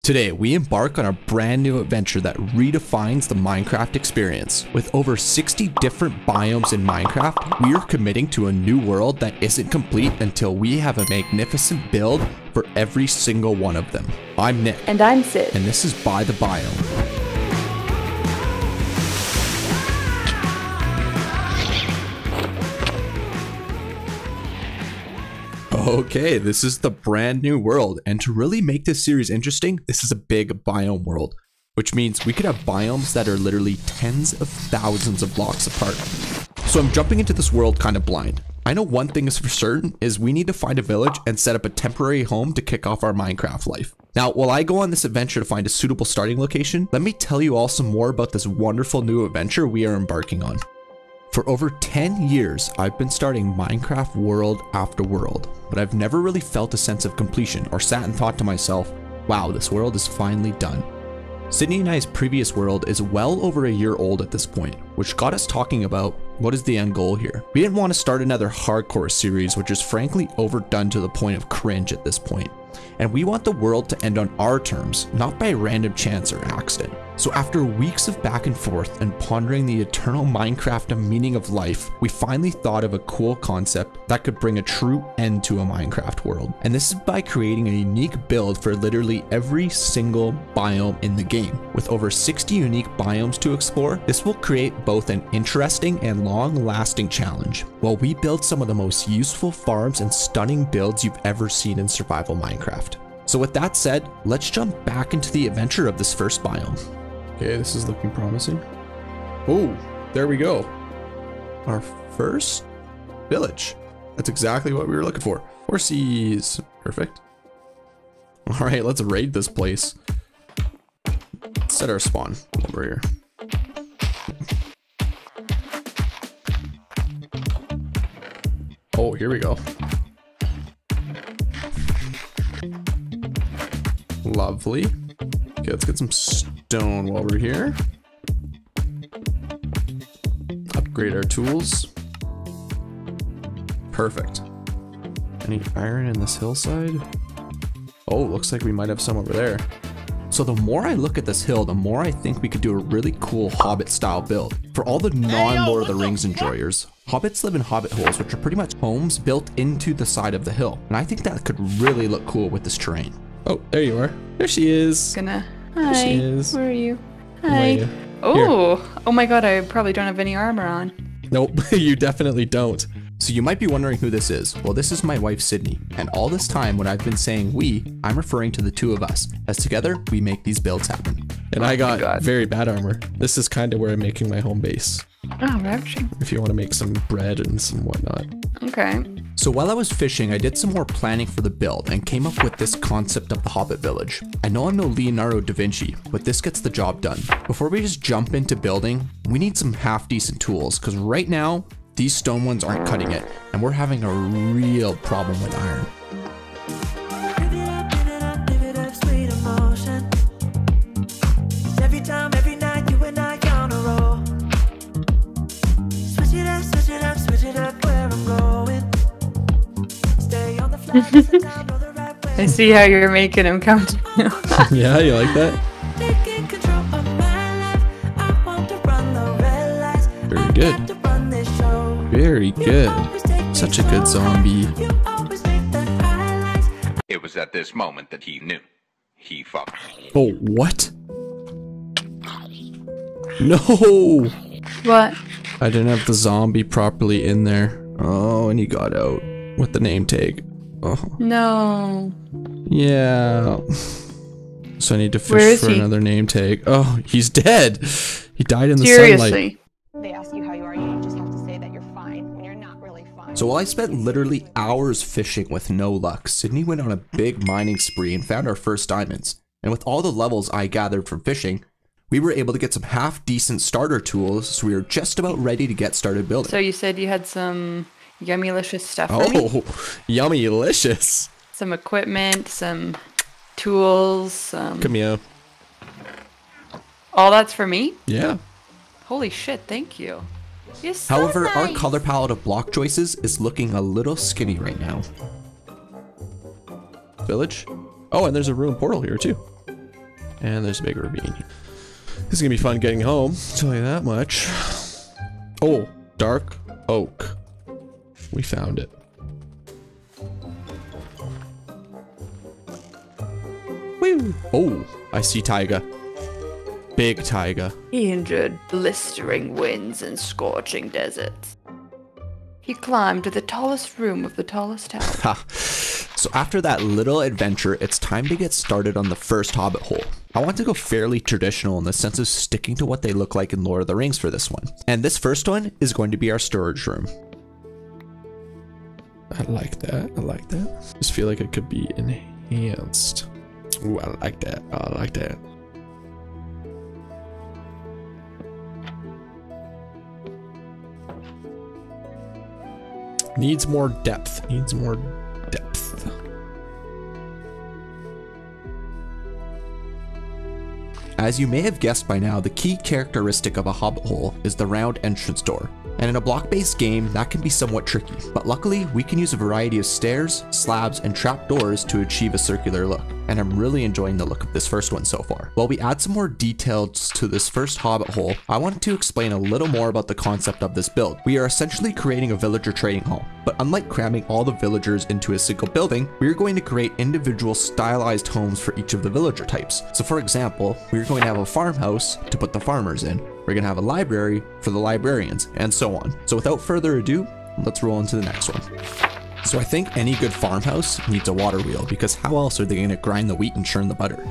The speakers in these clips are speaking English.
Today, we embark on a brand new adventure that redefines the Minecraft experience. With over 60 different biomes in Minecraft, we are committing to a new world that isn't complete until we have a magnificent build for every single one of them. I'm Nick. And I'm Sid. And this is By the Biome. Okay, this is the brand new world, and to really make this series interesting, this is a big biome world, which means we could have biomes that are literally tens of thousands of blocks apart. So I'm jumping into this world kind of blind. I know one thing is for certain is we need to find a village and set up a temporary home to kick off our Minecraft life. Now, while I go on this adventure to find a suitable starting location, let me tell you all some more about this wonderful new adventure we are embarking on. For over 10 years, I've been starting Minecraft world after world, but I've never really felt a sense of completion or sat and thought to myself, wow, this world is finally done. Sydney and I's previous world is well over a year old at this point, which got us talking about what is the end goal here. We didn't want to start another hardcore series, which is frankly overdone to the point of cringe at this point. And we want the world to end on our terms, not by random chance or accident. So after weeks of back and forth and pondering the eternal Minecraft meaning of life, we finally thought of a cool concept that could bring a true end to a Minecraft world. And this is by creating a unique build for literally every single biome in the game. With over 60 unique biomes to explore, this will create both an interesting and long-lasting challenge, while we build some of the most useful farms and stunning builds you've ever seen in survival Minecraft. So with that said, let's jump back into the adventure of this first biome. Okay, this is looking promising. Oh, there we go. Our first village. That's exactly what we were looking for. Horsies. Perfect. All right, let's raid this place. Let's set our spawn over here. Oh, here we go. Lovely. Okay, let's get some stone while we're here. Upgrade our tools. Perfect. Any iron in this hillside? Oh, looks like we might have some over there. So the more I look at this hill, the more I think we could do a really cool Hobbit style build. For all the non-Lord of the Rings enjoyers, Hobbits live in Hobbit holes, which are pretty much homes built into the side of the hill. And I think that could really look cool with this terrain. Oh, there you are. There she is. Hi. There she is. Where are you? Hi. Oh my god, I probably don't have any armor on. Nope, you definitely don't. So you might be wondering who this is. Well, this is my wife, Sydney. And all this time when I've been saying we, I'm referring to the two of us, as together we make these builds happen. And I got very bad armor. This is kind of where I'm making my home base. Oh, actually. If you want to make some bread and some whatnot. Okay. So while I was fishing, I did some more planning for the build and came up with this concept of the Hobbit village. I know I'm no Leonardo da Vinci, but this gets the job done. Before we just jump into building, we need some half-decent tools, because right now, these stone ones aren't cutting it, and we're having a real problem with iron. I see how you're making him come to you. Yeah, you like that? Very good. Very good. Such a good zombie. It was at this moment that he knew. He fucked. Oh, what? No! What? I didn't have the zombie properly in there. Oh, and he got out with the name tag. Oh. No. Yeah. So I need to fish for another name tag. Oh, he's dead. He died in the sunlight. They ask you how you are, you just have to say that you're fine when you're not really fine. So while I spent literally hours fishing with no luck, Sydney went on a big mining spree and found our first diamonds. And with all the levels I gathered from fishing, we were able to get some half-decent starter tools, so we were just about ready to get started building. So you said you had some yummy-licious stuff for me? Oh, yummy-licious. Some equipment, some tools, some... Come here. All that's for me? Yeah. Holy shit, thank you. You're so However, nice. our color palette of block choices is looking a little skinny right now. Village? Oh, and there's a ruined portal here too. And there's a big ravine. This is gonna be fun getting home, I'll tell you that much. Oh, dark oak. We found it. Woo! Oh, I see taiga. Big taiga. He endured blistering winds and scorching deserts. He climbed to the tallest room of the tallest tower. Ha. So after that little adventure, it's time to get started on the first Hobbit hole. I want to go fairly traditional in the sense of sticking to what they look like in Lord of the Rings for this one. And this first one is going to be our storage room. I like that. I like that. Just feel like it could be enhanced. Ooh, I like that. I like that. Needs more depth. Needs more depth. As you may have guessed by now, the key characteristic of a Hobbit hole is the round entrance door. And in a block-based game, that can be somewhat tricky. But luckily, we can use a variety of stairs, slabs, and trapdoors to achieve a circular look. And I'm really enjoying the look of this first one so far. While we add some more details to this first Hobbit hole, I wanted to explain a little more about the concept of this build. We are essentially creating a villager trading hall. But unlike cramming all the villagers into a single building, we are going to create individual stylized homes for each of the villager types. So for example, we are going to have a farmhouse to put the farmers in. We're going to have a library for the librarians, and so on. So without further ado, let's roll into the next one. So I think any good farmhouse needs a water wheel, because how else are they going to grind the wheat and churn the butter?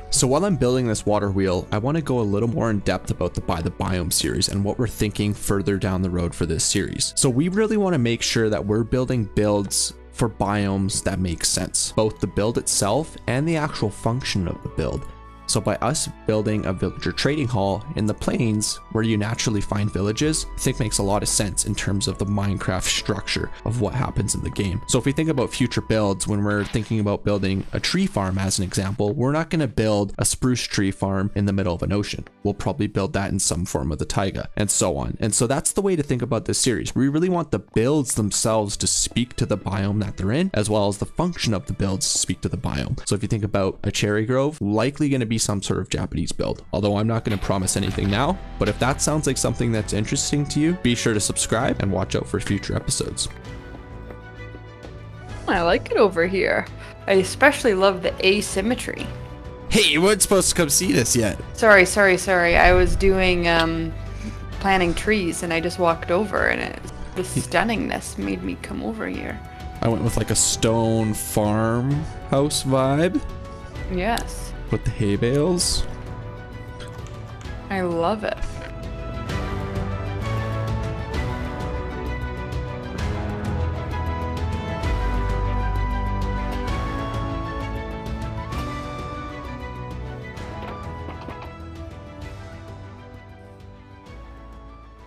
So while I'm building this water wheel, I want to go a little more in depth about the Biome series and what we're thinking further down the road for this series. So we really want to make sure that we're building builds for biomes that make sense, both the build itself and the actual function of the build. So by us building a villager trading hall in the plains where you naturally find villages, I think makes a lot of sense in terms of the Minecraft structure of what happens in the game. So if we think about future builds, when we're thinking about building a tree farm as an example, we're not going to build a spruce tree farm in the middle of an ocean. We'll probably build that in some form of the taiga and so on. And so that's the way to think about this series. We really want the builds themselves to speak to the biome that they're in, as well as the function of the builds to speak to the biome. So if you think about a cherry grove, likely going to be some sort of Japanese build, although I'm not going to promise anything now. But if that sounds like something that's interesting to you, be sure to subscribe and watch out for future episodes. I like it over here. I especially love the asymmetry. Hey, you weren't supposed to come see this yet. Sorry. I was doing planting trees and I just walked over, and the stunningness made me come over here. I went with like a stone farmhouse vibe. Yes. With the hay bales. I love it.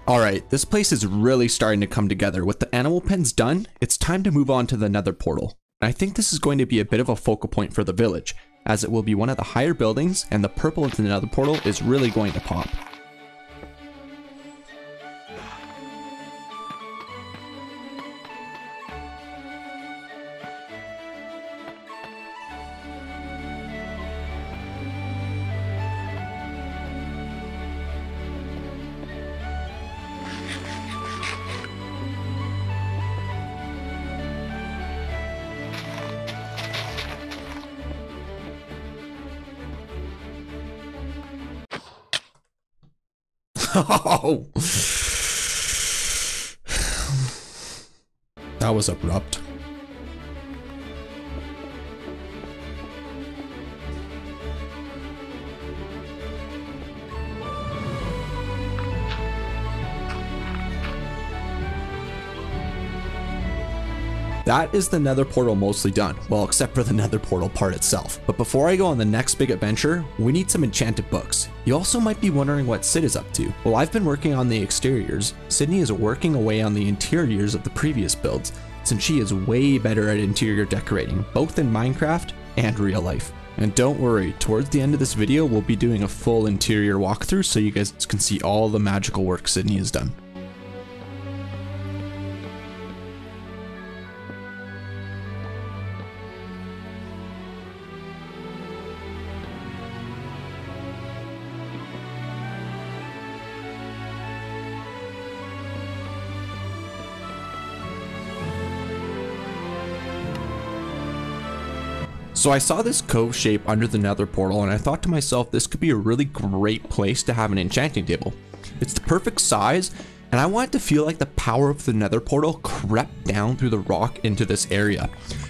Alright, this place is really starting to come together. With the animal pens done, it's time to move on to the Nether portal. I think this is going to be a bit of a focal point for the village, as it will be one of the higher buildings, and the purple of the Nether portal is really going to pop. Oh, that was abrupt. That is the Nether portal mostly done, well, except for the Nether portal part itself. But before I go on the next big adventure, we need some enchanted books. You also might be wondering what Sid is up to. Well, I've been working on the exteriors. Sydney is working away on the interiors of the previous builds, since she is way better at interior decorating, both in Minecraft and real life. And don't worry, towards the end of this video, we'll be doing a full interior walkthrough so you guys can see all the magical work Sydney has done. So I saw this cove shape under the nether portal and I thought to myself, this could be a really great place to have an enchanting table. It's the perfect size and I want it to feel like the power of the nether portal crept down through the rock into this area,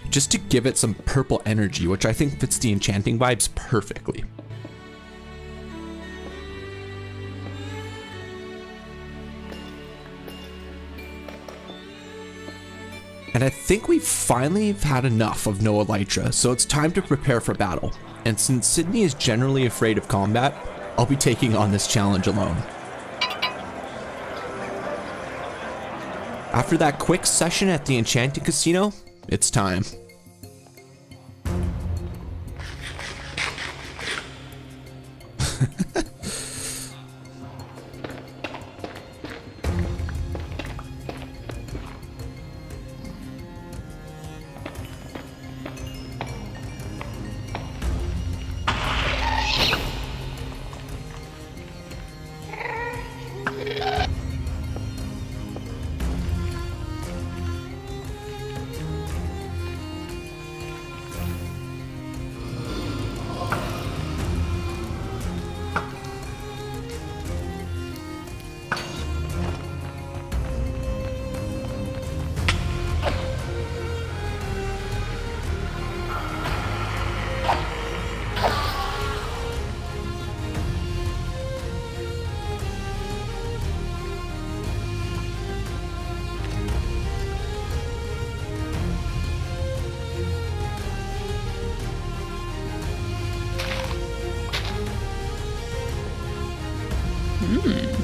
just to give it some purple energy, which I think fits the enchanting vibes perfectly. And I think we've finally had enough of no Elytra, so it's time to prepare for battle. And since Sydney is generally afraid of combat, I'll be taking on this challenge alone. After that quick session at the Enchanting Casino, it's time.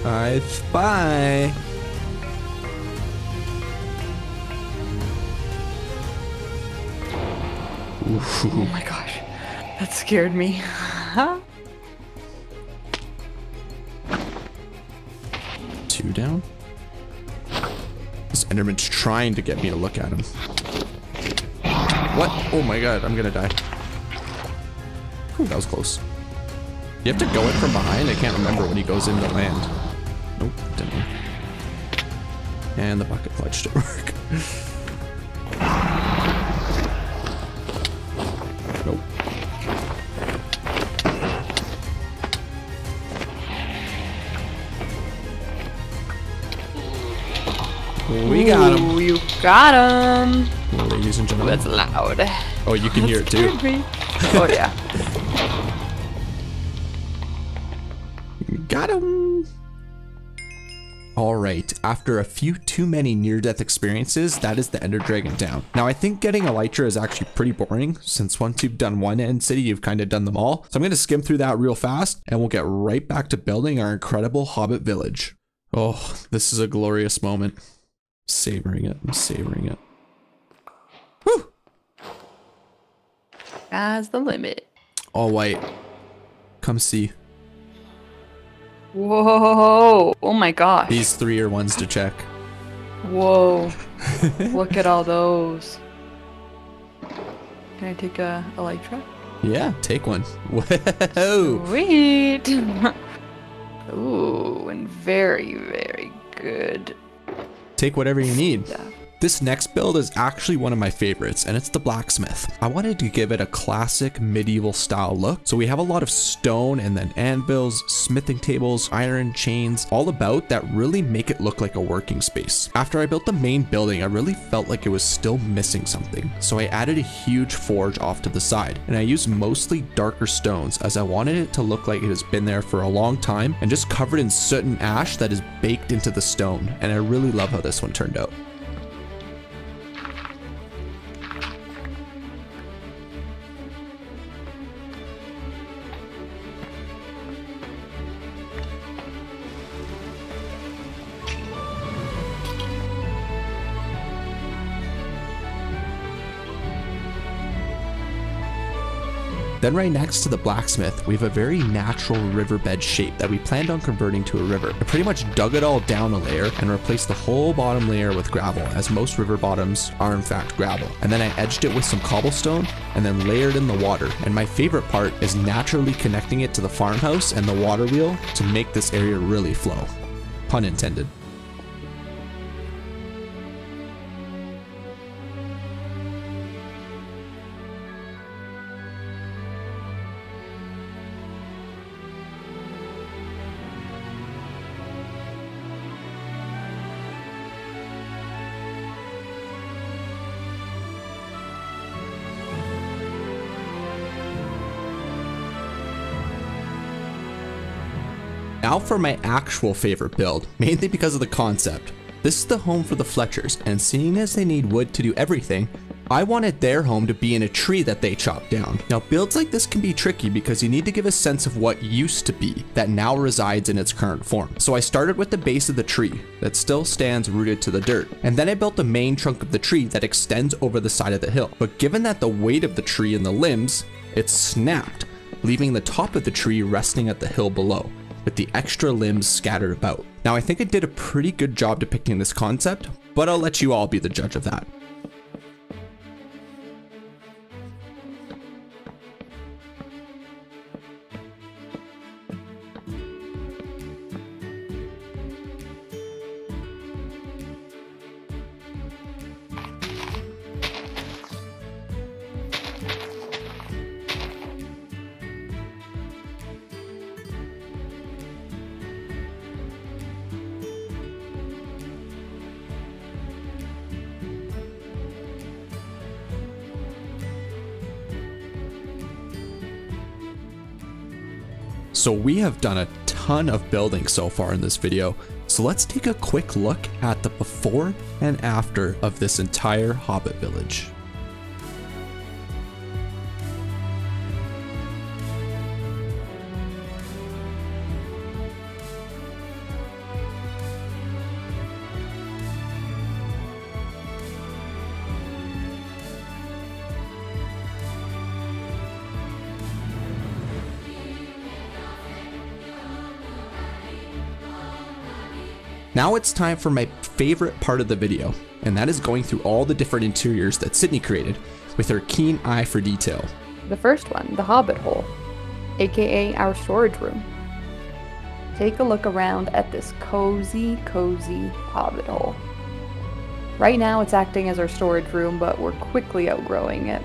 I spy. Oh my gosh, that scared me. Two down. This Enderman's trying to get me to look at him. What? Oh my god, I'm gonna die. Whew, that was close. You have to go in from behind? I can't remember when he goes into land. Nope, didn't work. And the bucket clutch didn't work. Nope. We got him. You got him. Ladies and gentlemen. That's loud. Oh, you can hear it too. Oh yeah. Got him. All right, after a few too many near-death experiences, that is the Ender Dragon down. Now, I think getting Elytra is actually pretty boring, since once you've done one end city, you've kind of done them all. So I'm going to skim through that real fast, and we'll get right back to building our incredible Hobbit village. Oh, this is a glorious moment. Savoring it, I'm savoring it. Woo! Sky's the limit. All white. Come see. Whoa! Oh my gosh. These three are ones to check. Whoa. Look at all those. Can I take a Elytra? Yeah, take one. Whoa! Sweet! Ooh, and very, very good. Take whatever you need. Yeah. This next build is actually one of my favorites, and it's the Blacksmith. I wanted to give it a classic medieval style look, so we have a lot of stone and then anvils, smithing tables, iron, chains, all about that really make it look like a working space. After I built the main building, I really felt like it was still missing something, so I added a huge forge off to the side, and I used mostly darker stones as I wanted it to look like it has been there for a long time and just covered in soot and ash that is baked into the stone, and I really love how this one turned out. Then right next to the Blacksmith, we have a very natural riverbed shape that we planned on converting to a river. I pretty much dug it all down a layer and replaced the whole bottom layer with gravel, as most river bottoms are in fact gravel. And then I edged it with some cobblestone and then layered in the water. And my favorite part is naturally connecting it to the farmhouse and the water wheel to make this area really flow. Pun intended. Now for my actual favorite build, mainly because of the concept. This is the home for the Fletchers, and seeing as they need wood to do everything, I wanted their home to be in a tree that they chopped down. Now builds like this can be tricky because you need to give a sense of what used to be that now resides in its current form. So I started with the base of the tree that still stands rooted to the dirt, and then I built the main trunk of the tree that extends over the side of the hill. But given that the weight of the tree and the limbs, it snapped, leaving the top of the tree resting at the hill below, with the extra limbs scattered about. Now I think I did a pretty good job depicting this concept, but I'll let you all be the judge of that. So we have done a ton of building so far in this video, so let's take a quick look at the before and after of this entire Hobbit village. Now it's time for my favorite part of the video, and that is going through all the different interiors that Sydney created with her keen eye for detail. The first one, the Hobbit hole, aka our storage room. Take a look around at this cozy Hobbit hole. Right now it's acting as our storage room, but we're quickly outgrowing it.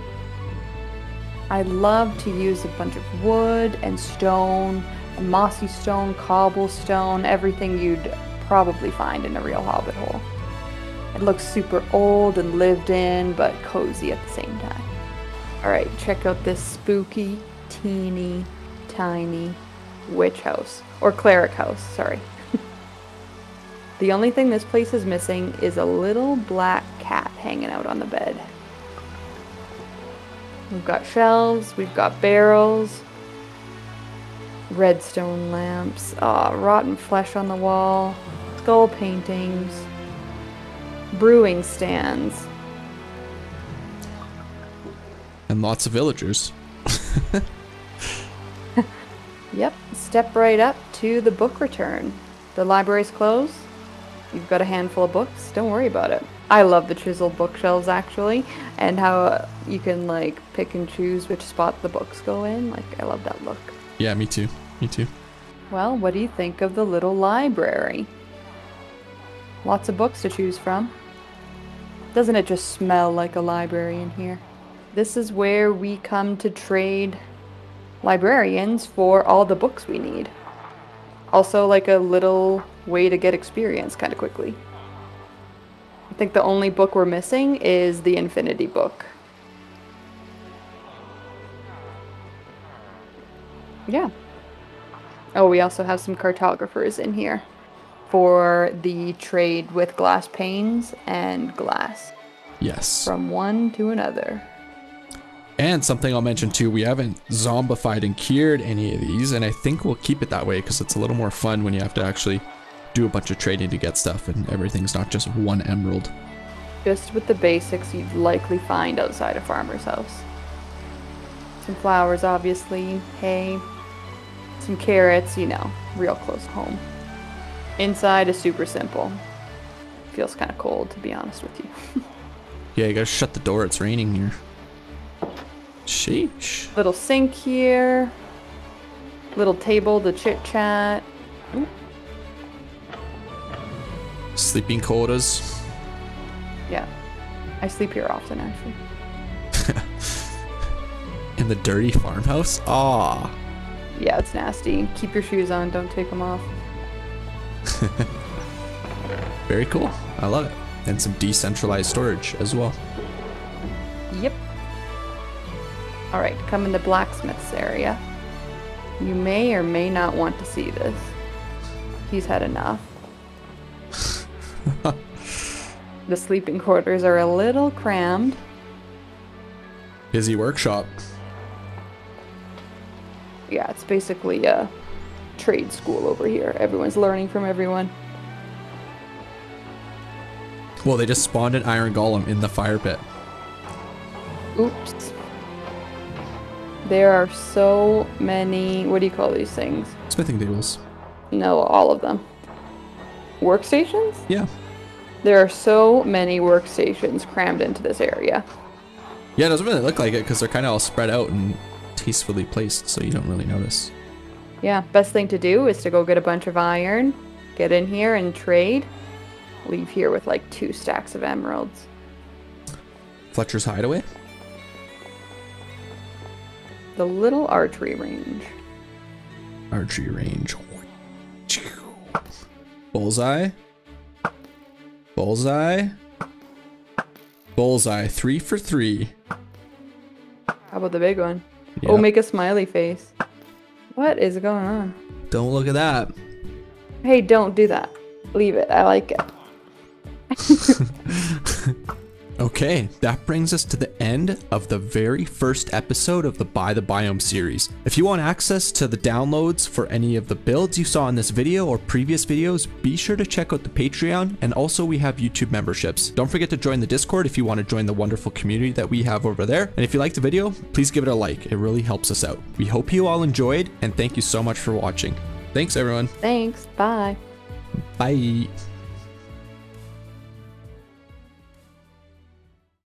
I love to use a bunch of wood and stone, and mossy stone, cobblestone, everything you'd probably find in a real Hobbit hole. It looks super old and lived in, but cozy at the same time. Alright, check out this spooky, teeny, tiny witch house. Or cleric house, sorry. The only thing this place is missing is a little black cat hanging out on the bed. We've got shelves, we've got barrels, redstone lamps, rotten flesh on the wall, skull paintings, brewing stands. And lots of villagers. Yep, step right up to the book return. The library's closed. You've got a handful of books. Don't worry about it. I love the chiseled bookshelves actually, and how you can like pick and choose which spot the books go in. Like, I love that look. Yeah, me too. Me too. Well, what do you think of the little library? Lots of books to choose from. Doesn't it just smell like a library in here? This is where we come to trade librarians for all the books we need. Also like a little way to get experience kind of quickly. I think the only book we're missing is the Infinity Book. Yeah. Oh, we also have some cartographers in here for the trade with glass panes and glass. Yes. From one to another. And something I'll mention too, we haven't zombified and cured any of these, and I think we'll keep it that way because it's a little more fun when you have to actually do a bunch of trading to get stuff and everything's not just one emerald. Just with the basics you'd likely find outside a farmer's house. Some flowers, obviously, hay, some carrots, you know, real close to home. Inside is super simple. Feels kind of cold, to be honest with you. Yeah, you gotta shut the door, it's raining here. Sheesh. Little sink here. Little table to chit chat. Ooh. Sleeping quarters. Yeah. I sleep here often, actually. In the dirty farmhouse? Aw. Yeah, it's nasty. Keep your shoes on, don't take them off. Very cool. I love it. And some decentralized storage as well. Yep. Alright, come in the blacksmith's area. You may or may not want to see this. He's had enough. The sleeping quarters are a little crammed. Busy workshop. Yeah, it's basically a trade school over here. Everyone's learning from everyone. Well, they just spawned an iron golem in the fire pit. Oops. There are so many, what do you call these things? Smithing tables. No, all of them. Workstations? Yeah. There are so many workstations crammed into this area. Yeah, it doesn't really look like it because they're kind of all spread out and tastefully placed, so you don't really notice. Yeah, best thing to do is to go get a bunch of iron, get in here and trade. Leave here with like 2 stacks of emeralds. Fletcher's hideaway. The little archery range. Archery range. Bullseye. Bullseye. Bullseye. 3 for 3. How about the big one? Yep. Oh, make a smiley face. What is going on? Don't look at that. Hey, don't do that. Leave it. I like it. Okay, that brings us to the end of the very first episode of the By the Biome series. If you want access to the downloads for any of the builds you saw in this video or previous videos, be sure to check out the Patreon, and also we have YouTube memberships. Don't forget to join the Discord if you want to join the wonderful community that we have over there. And if you liked the video, please give it a like. It really helps us out. We hope you all enjoyed, and thank you so much for watching. Thanks everyone. Thanks. Bye. Bye.